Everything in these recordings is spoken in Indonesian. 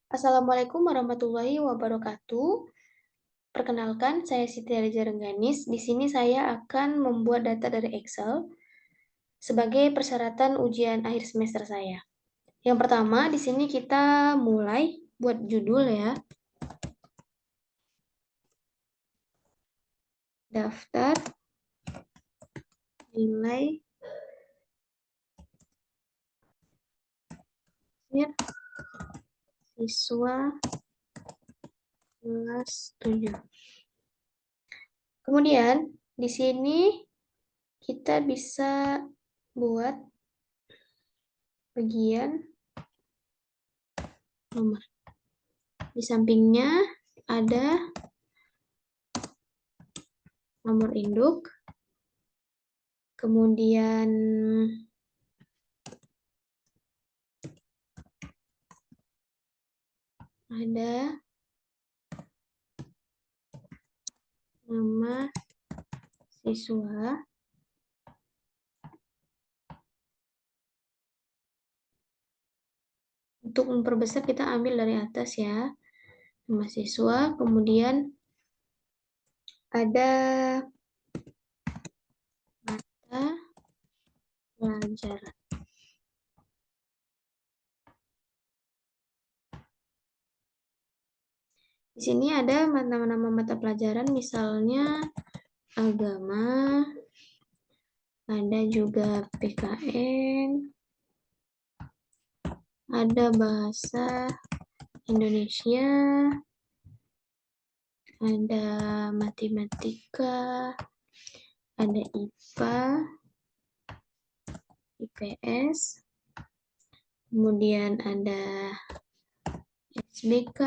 Assalamualaikum warahmatullahi wabarakatuh. Perkenalkan, saya Siti Aliza Rengganis. Di sini saya akan membuat data dari Excel sebagai persyaratan ujian akhir semester saya. Yang pertama, di sini kita mulai buat judul ya. Daftar nilai siswa kelas 7. Kemudian, di sini kita bisa buat bagian nomor. Di sampingnya ada nomor induk, kemudian ada nama siswa, untuk memperbesar kita ambil dari atas ya, nama siswa, kemudian ada mata pelajaran. Di sini ada nama-nama mata pelajaran, misalnya agama, ada juga PKN, ada bahasa Indonesia, ada matematika, ada IPA, IPS, kemudian ada SBK,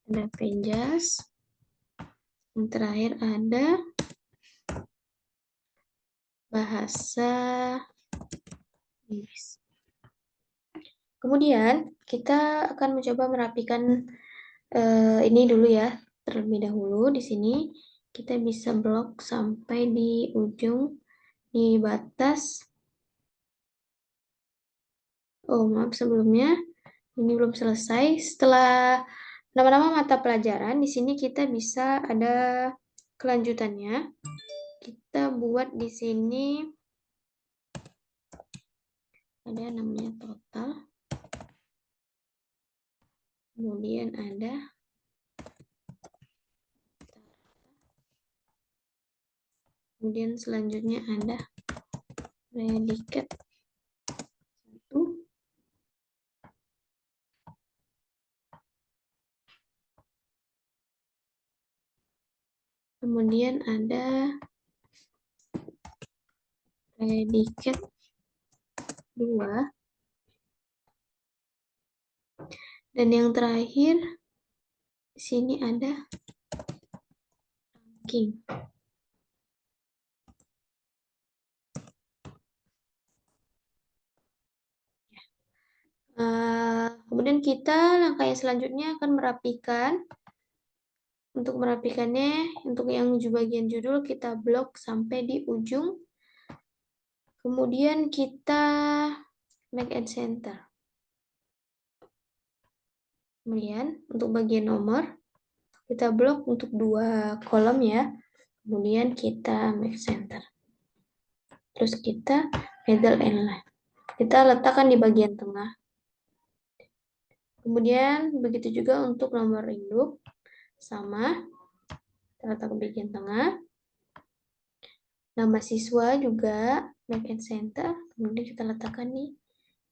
ada Penjas, yang terakhir ada bahasa Inggris. Kemudian kita akan mencoba merapikan ini dulu ya, terlebih dahulu. Di sini kita bisa blok sampai di ujung, di batas. Oh maaf, sebelumnya ini belum selesai. Setelah nama-nama mata pelajaran, di sini kita bisa ada kelanjutannya. Kita buat di sini ada namanya total. Kemudian ada kemudian selanjutnya ada predikat 1. Kemudian ada predikat 2. Dan yang terakhir di sini ada ranking. Kemudian kita langkah yang selanjutnya akan merapikan. Untuk merapikannya, untuk yang bagian judul kita blok sampai di ujung. Kemudian kita make and center. Kemudian untuk bagian nomor, kita blok untuk 2 kolom ya. Kemudian kita make center. Terus kita middle and line. Kita letakkan di bagian tengah. Kemudian begitu juga untuk nomor induk. Sama. Kita letak di bagian tengah. Nama siswa juga make and center. Kemudian kita letakkan di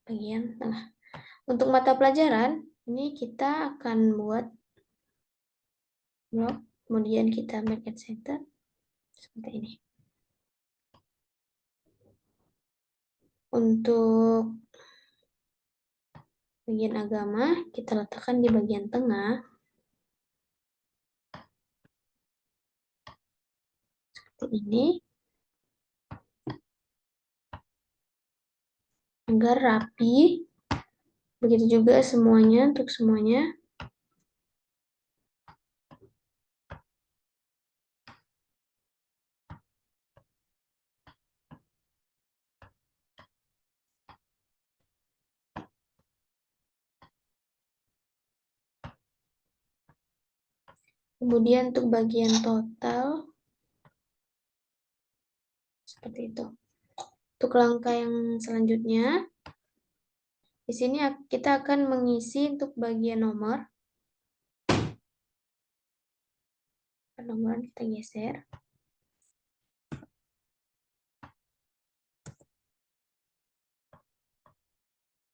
bagian tengah. Untuk mata pelajaran, ini kita akan buat blok. Kemudian kita make and center. Seperti ini. Untuk bagian agama, kita letakkan di bagian tengah. Seperti ini. Agar rapi. Begitu juga semuanya, untuk semuanya. Kemudian untuk bagian total, seperti itu. Untuk langkah yang selanjutnya, di sini kita akan mengisi untuk bagian nomor. Nomor kita geser.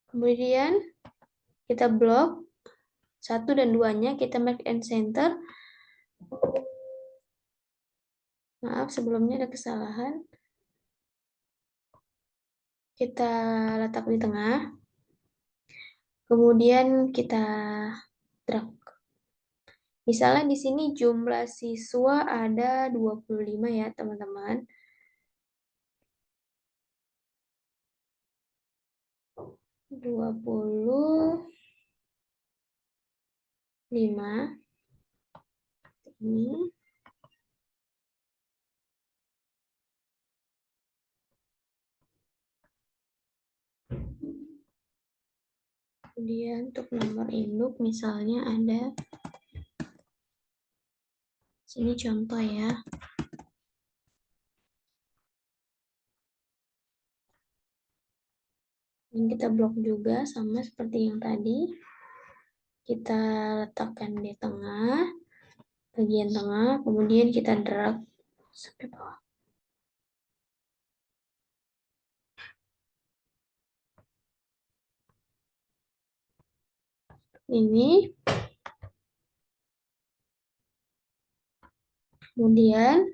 Kemudian kita blok 1 dan 2-nya, kita make and center. Maaf, sebelumnya ada kesalahan. Kita letak di tengah. Kemudian kita drag. Misalnya di sini jumlah siswa ada 25 ya, teman-teman. 25 ini. Kemudian untuk nomor induk misalnya ada, sini contoh ya. Ini kita blok juga sama seperti yang tadi. Kita letakkan di tengah, bagian tengah, kemudian kita drag sampai bawah. Ini. Kemudian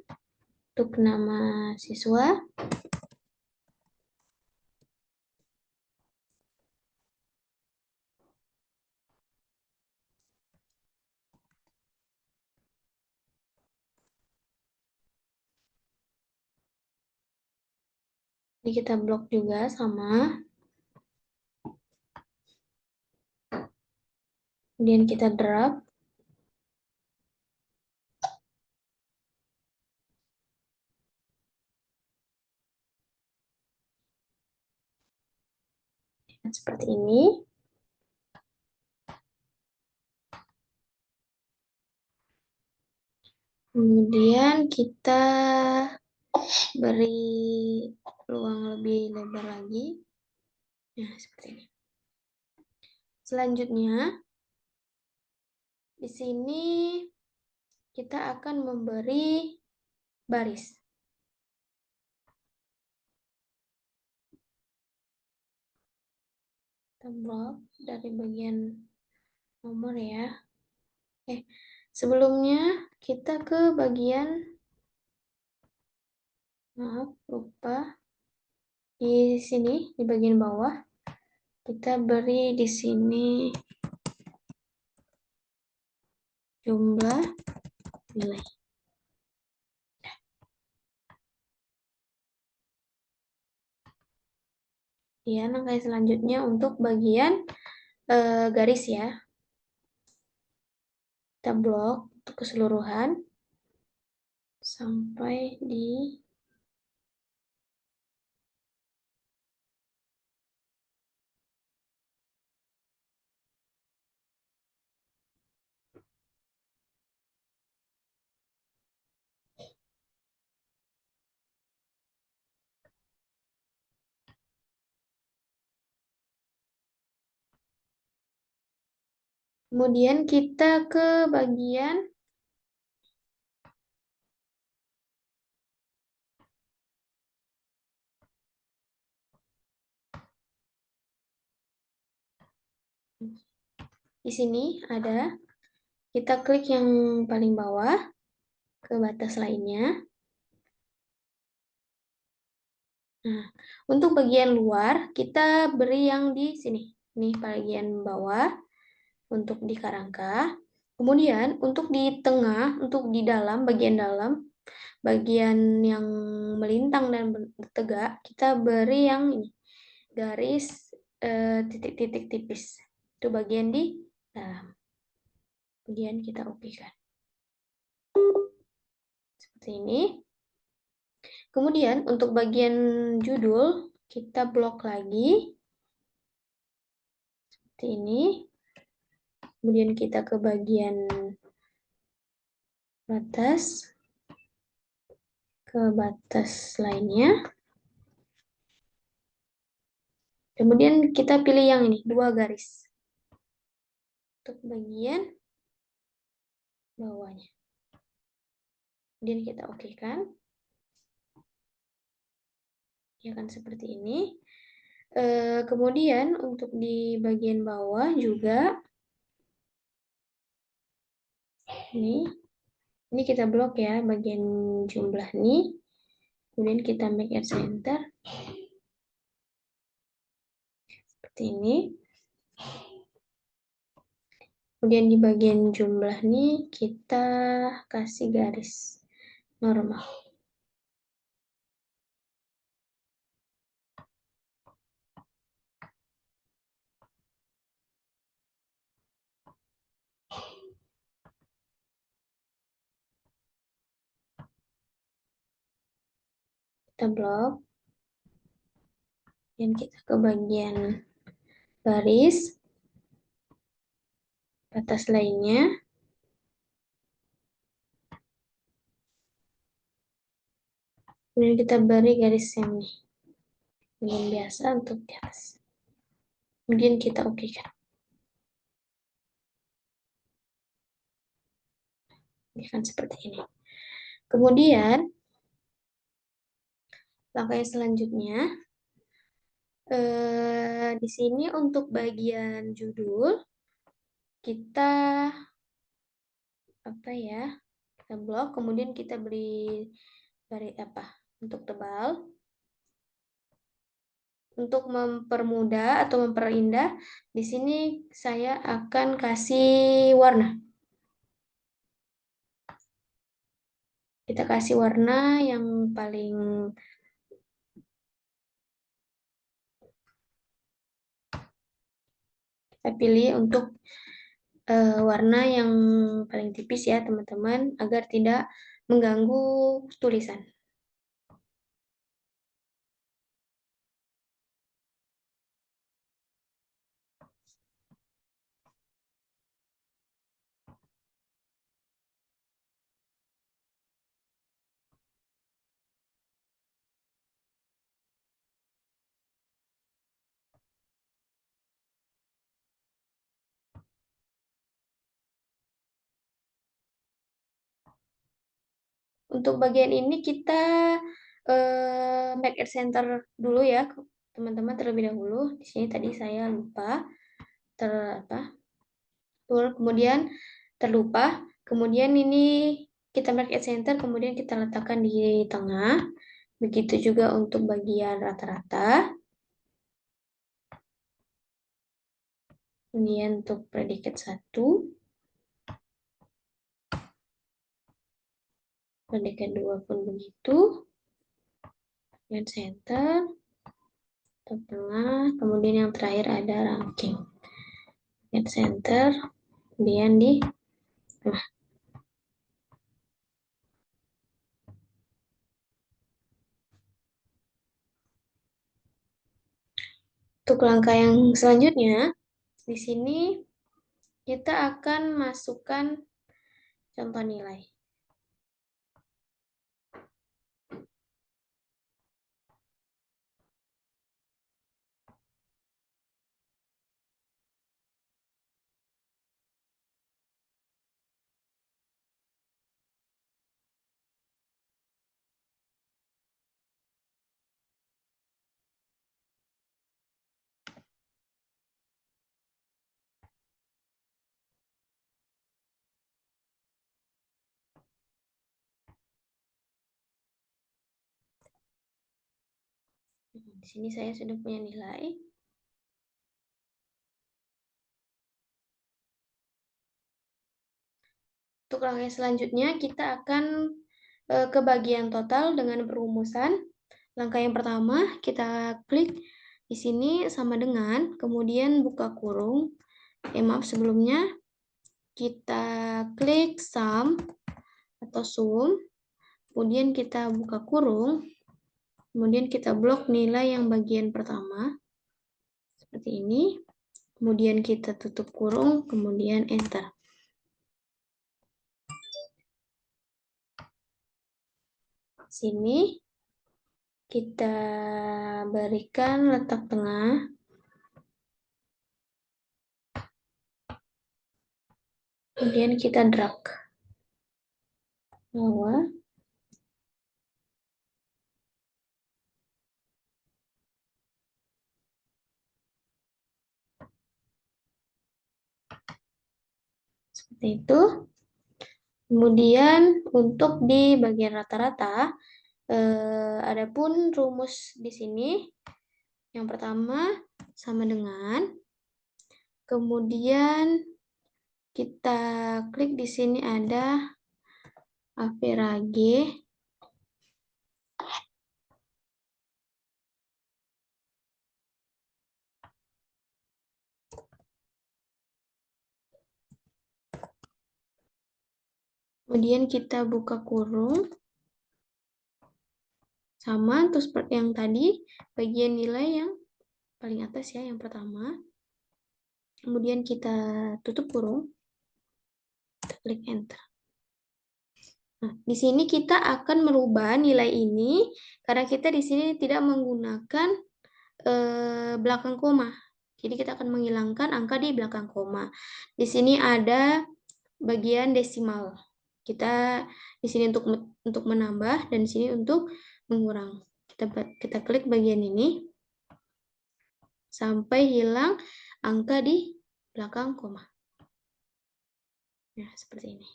untuk nama siswa, ini kita blok juga sama. Kemudian kita drag. Seperti ini. Kemudian kita beri ruang lebih lebar lagi. Nah, seperti ini. Selanjutnya, di sini kita akan memberi baris. Kita blok dari bagian nomor ya. Sebelumnya kita ke bagian, maaf, lupa. Di sini, di bagian bawah, kita beri di sini jumlah nilai. Ya, langkah selanjutnya untuk bagian garis ya. Kita blok untuk keseluruhan sampai di kemudian kita ke bagian di sini ada, kita klik yang paling bawah ke batas lainnya. Nah, untuk bagian luar kita beri yang di sini. Ini bagian bawah untuk di kerangka. Kemudian untuk di tengah, untuk di dalam, bagian yang melintang dan tegak, kita beri yang ini, garis titik-titik tipis. Itu bagian di dalam. Kemudian kita rapikan. Seperti ini. Kemudian untuk bagian judul, kita blok lagi. Seperti ini. Kemudian kita ke bagian batas ke batas lainnya. Kemudian kita pilih yang ini, 2 garis. Untuk bagian bawahnya. Kemudian kita oke-kan. Ya kan seperti ini. Kemudian untuk di bagian bawah juga ini kita blok ya bagian jumlah nih. Kemudian kita make at center seperti ini. Kemudian di bagian jumlah nih kita kasih garis normal. Kita blok. Dan kita ke bagian baris batas lainnya. Kemudian kita beri garis yang nih. Yang biasa untuk di atas. Kemudian kita oke-kan. Kan seperti ini. Kemudian langkah yang selanjutnya di sini untuk bagian judul kita apa ya? Kita blok, kemudian kita beri untuk tebal. Untuk mempermudah atau memperindah, di sini saya akan kasih warna. Kita kasih warna yang paling kita pilih untuk warna yang paling tipis ya teman-teman, agar tidak mengganggu tulisan. Untuk bagian ini kita make it center dulu ya teman-teman terlebih dahulu. Di sini tadi saya lupa kemudian terlupa. Kemudian ini kita make it center, kemudian kita letakkan di tengah. Begitu juga untuk bagian rata-rata. Kemudian untuk predikat 1. Predikat 2 pun begitu. Kemudian center. Tengah. Kemudian yang terakhir ada ranking. Get center. Kemudian di tengah. Untuk langkah yang selanjutnya, di sini kita akan masukkan contoh nilai. Di sini saya sudah punya nilai. Untuk langkah selanjutnya, kita akan ke bagian total dengan perumusan. Langkah yang pertama, kita klik di sini sama dengan, kemudian buka kurung. Maaf sebelumnya, kita klik sum atau sum, kemudian kita buka kurung, kemudian kita blok nilai yang bagian pertama, seperti ini. Kemudian kita tutup kurung, kemudian enter. Sini kita berikan letak tengah. Kemudian kita drag bawah. Seperti itu. Kemudian untuk di bagian rata-rata, adapun rumus di sini, yang pertama sama dengan, kemudian kita klik di sini ada average. Kemudian kita buka kurung. Sama, terus seperti yang tadi, bagian nilai yang paling atas ya, yang pertama. Kemudian kita tutup kurung. Kita klik enter. Nah, di sini kita akan merubah nilai ini karena kita di sini tidak menggunakan belakang koma. Jadi kita akan menghilangkan angka di belakang koma. Di sini ada bagian desimal. Kita di sini untuk menambah dan di sini untuk mengurang. Kita klik bagian ini sampai hilang angka di belakang koma. Nah, seperti ini.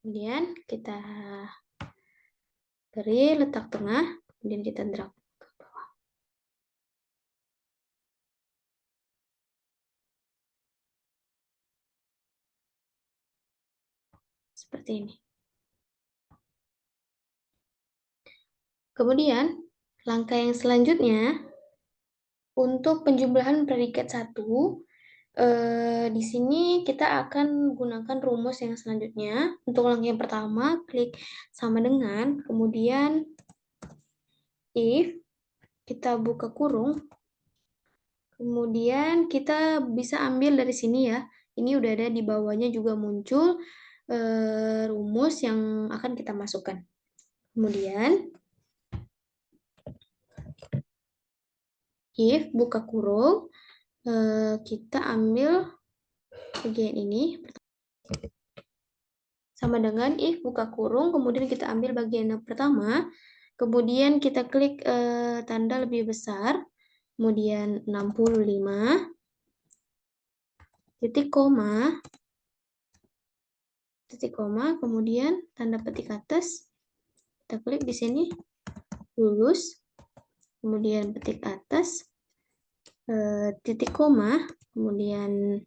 Kemudian kita beri letak tengah, kemudian kita drag ke bawah. Seperti ini. Kemudian, langkah yang selanjutnya, untuk penjumlahan predikat 1, di sini kita akan gunakan rumus yang selanjutnya. Untuk langkah yang pertama, klik sama dengan, kemudian if, kita buka kurung, kemudian kita bisa ambil dari sini ya. Ini udah ada di bawahnya juga muncul rumus yang akan kita masukkan. Kemudian, if, buka kurung, kita ambil bagian ini. Sama dengan if, buka kurung, kemudian kita ambil bagian yang pertama, kemudian kita klik tanda lebih besar, kemudian 65, titik koma, kemudian tanda petik atas, kita klik di sini, lulus, kemudian petik atas, titik koma, kemudian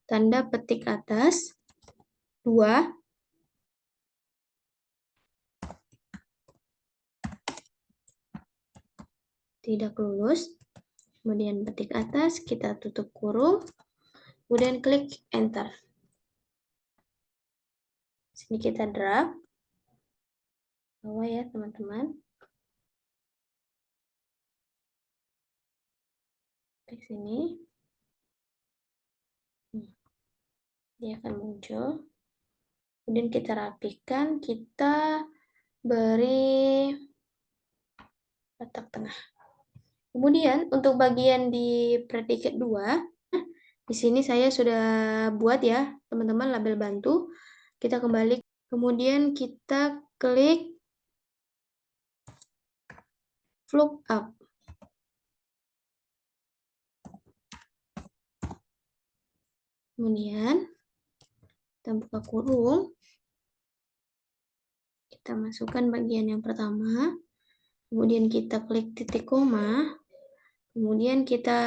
tanda petik atas, 2, tidak lulus, kemudian petik atas, kita tutup kurung, kemudian klik enter. Sini kita drag bawah ya teman-teman. Klik sini. Dia akan muncul. Kemudian kita rapikan, kita beri letak tengah. Kemudian untuk bagian di predikat 2, di sini saya sudah buat ya, teman-teman label bantu. Kita kembali, kemudian kita klik flip up. Kemudian kita buka kurung. Kita masukkan bagian yang pertama. Kemudian kita klik titik koma. Kemudian kita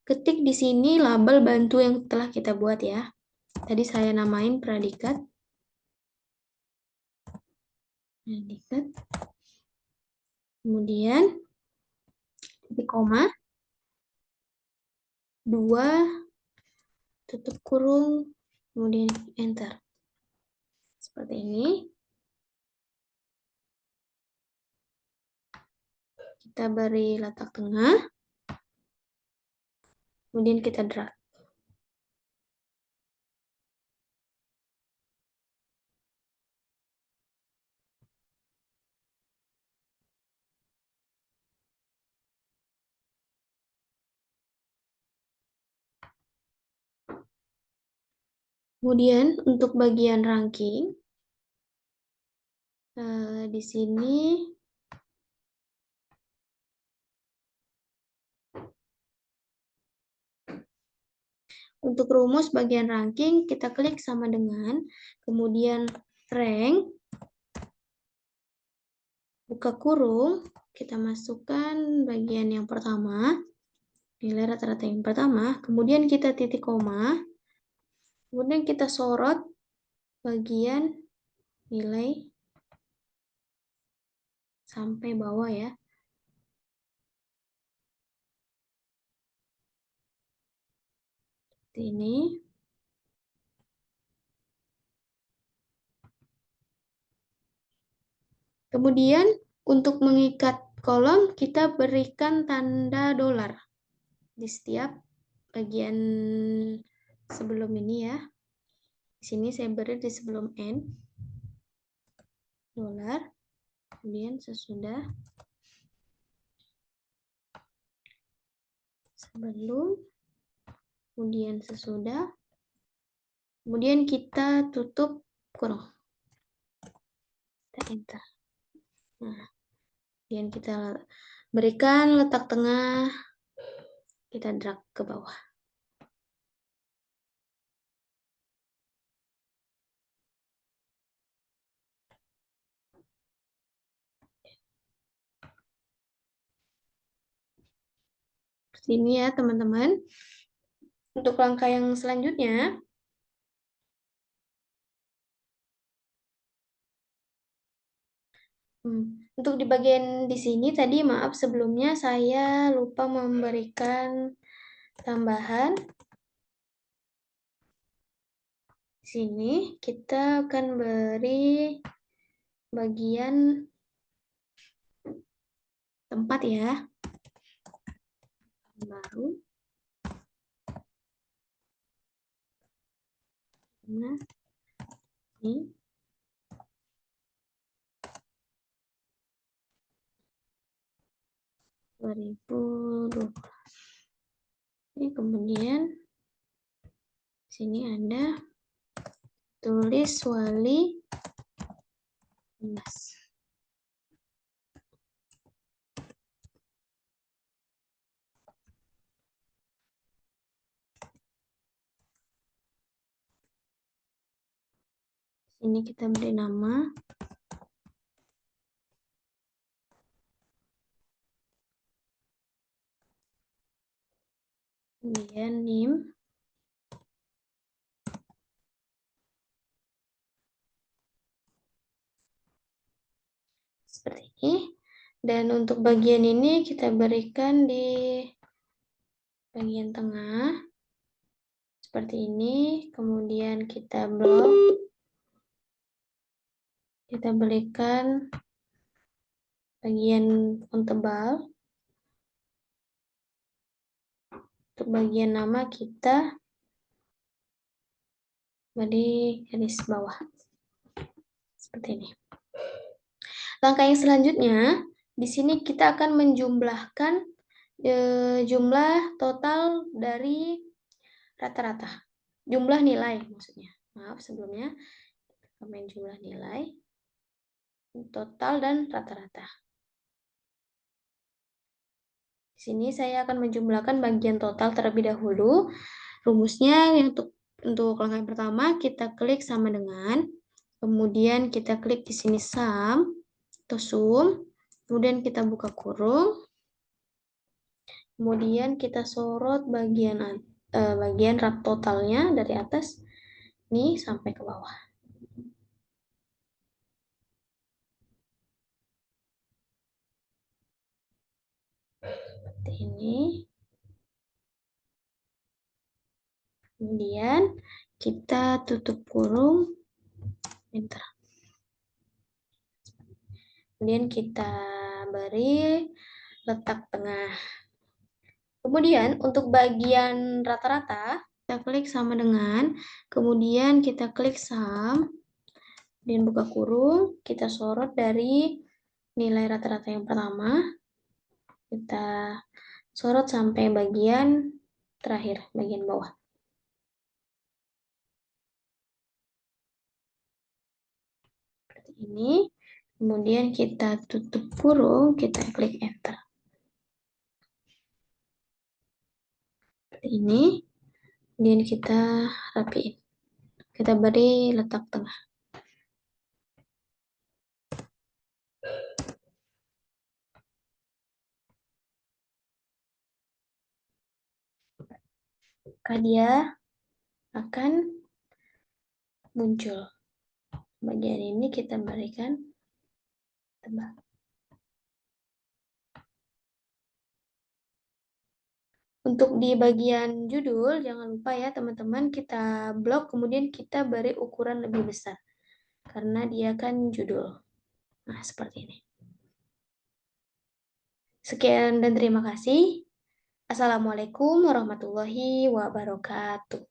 ketik di sini label bantu yang telah kita buat ya. Tadi saya namain predikat. Kemudian titik koma. 2, tutup kurung, kemudian enter. Seperti ini. Kita beri letak tengah. Kemudian kita drag. Kemudian untuk bagian ranking, di sini untuk rumus bagian ranking, kita klik sama dengan, kemudian rank, buka kurung, kita masukkan bagian yang pertama, nilai rata-rata yang pertama, kemudian kita titik koma, kemudian kita sorot bagian nilai sampai bawah ya. Seperti ini. Kemudian untuk mengikat kolom, kita berikan tanda dolar di setiap bagian sebelum ini ya. Di sini saya beri di sebelum N, dolar, kemudian sesudah, sebelum, kemudian sesudah, kemudian kita tutup kurung. Kita enter. Nah, kemudian kita berikan letak tengah, kita drag ke bawah. Sini ya teman-teman. Untuk langkah yang selanjutnya, untuk di bagian di sini tadi maaf sebelumnya saya lupa memberikan tambahan. Di sini kita akan beri bagian tempat ya. Baru. Nah, ini. Ini kemudian sini ada tulis Wali 11. Sini kita beri nama. Kemudian NIM. Seperti ini. Dan untuk bagian ini kita berikan di bagian tengah. Seperti ini. Kemudian kita blok. Kita berikan bagian font tebal. Untuk bagian nama kita beri garis bawah. Seperti ini. Langkah yang selanjutnya, di sini kita akan menjumlahkan jumlah total dari rata-rata. Jumlah nilai maksudnya. Maaf sebelumnya, komen jumlah nilai, total dan rata-rata. Di sini saya akan menjumlahkan bagian total terlebih dahulu. Rumusnya untuk langkah yang pertama kita klik sama dengan, kemudian kita klik di sini sum atau sum, kemudian kita buka kurung, kemudian kita sorot bagian totalnya dari atas ini sampai ke bawah. Seperti ini. Kemudian kita tutup kurung, enter. Kemudian kita beri letak tengah. Kemudian untuk bagian rata-rata, kita klik sama dengan, kemudian kita klik sum, dan buka kurung, kita sorot dari nilai rata-rata yang pertama, kita sorot sampai bagian terakhir, bagian bawah. ini, kemudian kita tutup kurung, kita klik enter. Seperti ini, kemudian kita rapiin. Kita beri letak tengah. Maka dia akan muncul. Bagian ini kita berikan tebal. Untuk di bagian judul, jangan lupa ya teman-teman, kita blok, kemudian kita beri ukuran lebih besar. Karena dia kan judul. Nah, seperti ini. Sekian dan terima kasih. Assalamualaikum warahmatullahi wabarakatuh.